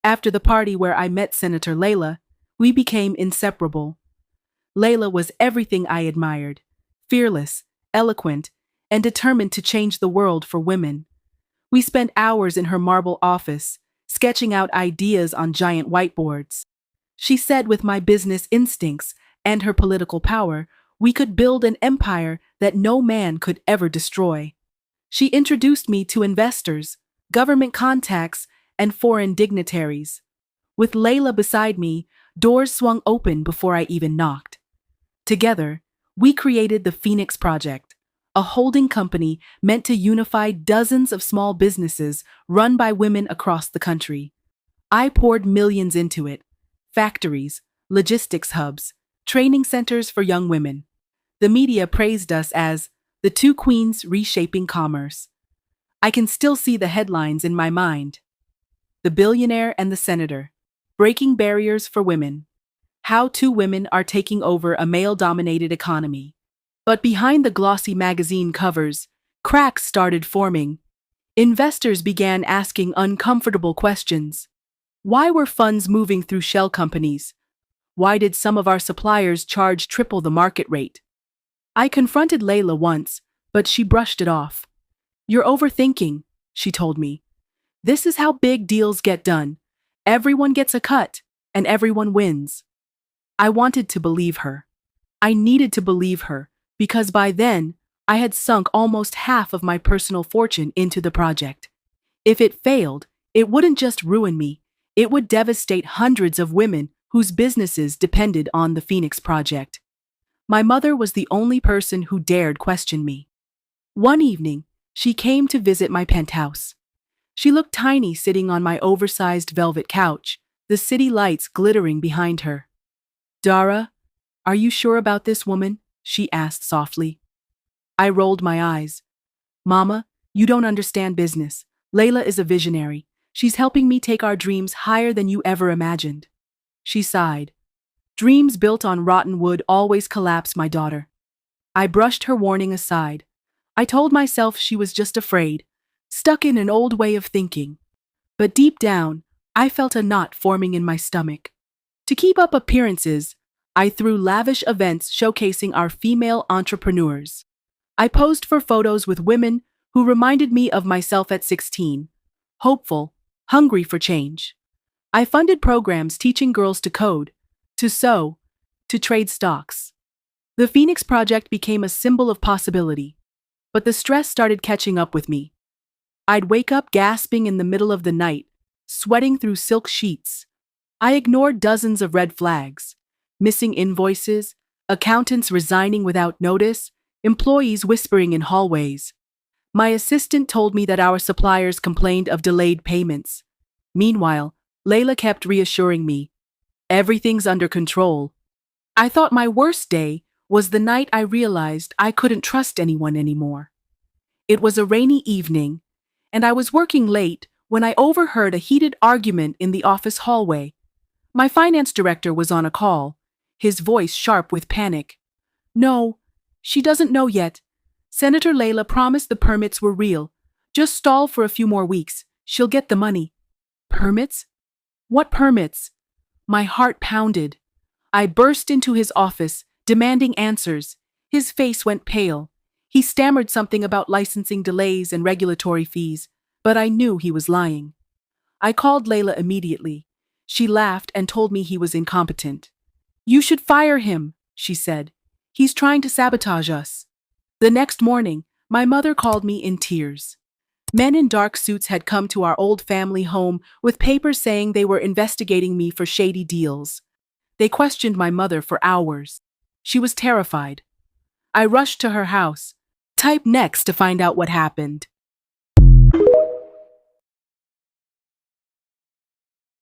After the party where I met Senator Layla, we became inseparable. Layla was everything I admired: fearless, eloquent, and determined to change the world for women. We spent hours in her marble office, sketching out ideas on giant whiteboards. She said with my business instincts and her political power, we could build an empire that no man could ever destroy. She introduced me to investors, government contacts, and foreign dignitaries. With Layla beside me, doors swung open before I even knocked. Together, we created the Phoenix Project, a holding company meant to unify dozens of small businesses run by women across the country. I poured millions into it: factories, logistics hubs, training centers for young women. The media praised us as the two queens reshaping commerce. I can still see the headlines in my mind. The Billionaire and the Senator: Breaking Barriers for Women. How two women are taking over a male-dominated economy. But behind the glossy magazine covers, cracks started forming. Investors began asking uncomfortable questions. Why were funds moving through shell companies? Why did some of our suppliers charge triple the market rate? I confronted Layla once, but she brushed it off. "You're overthinking," she told me. "This is how big deals get done. Everyone gets a cut, and everyone wins." I wanted to believe her. I needed to believe her, because by then, I had sunk almost half of my personal fortune into the project. If it failed, it wouldn't just ruin me, it would devastate hundreds of women whose businesses depended on the Phoenix Project. My mother was the only person who dared question me. One evening, she came to visit my penthouse. She looked tiny sitting on my oversized velvet couch, the city lights glittering behind her. "Dara, are you sure about this woman?" she asked softly. I rolled my eyes. "Mama, you don't understand business. Layla is a visionary. She's helping me take our dreams higher than you ever imagined." She sighed. "Dreams built on rotten wood always collapse, my daughter." I brushed her warning aside. I told myself she was just afraid, stuck in an old way of thinking. But deep down, I felt a knot forming in my stomach. To keep up appearances, I threw lavish events showcasing our female entrepreneurs. I posed for photos with women who reminded me of myself at 16, hopeful, hungry for change. I funded programs teaching girls to code, to sew, to trade stocks. The Phoenix Project became a symbol of possibility, but the stress started catching up with me. I'd wake up gasping in the middle of the night, sweating through silk sheets. I ignored dozens of red flags: missing invoices, accountants resigning without notice, employees whispering in hallways. My assistant told me that our suppliers complained of delayed payments. Meanwhile, Layla kept reassuring me, "Everything's under control." I thought my worst day was the night I realized I couldn't trust anyone anymore. It was a rainy evening, and I was working late when I overheard a heated argument in the office hallway. My finance director was on a call, his voice sharp with panic. "No, she doesn't know yet. Senator Layla promised the permits were real. Just stall for a few more weeks. She'll get the money." "Permits? What permits?" My heart pounded. I burst into his office, demanding answers. His face went pale. He stammered something about licensing delays and regulatory fees, but I knew he was lying. I called Layla immediately. She laughed and told me he was incompetent. "You should fire him," she said. "He's trying to sabotage us." The next morning, my mother called me in tears. Men in dark suits had come to our old family home with papers saying they were investigating me for shady deals. They questioned my mother for hours. She was terrified. I rushed to her house. Type next to find out what happened.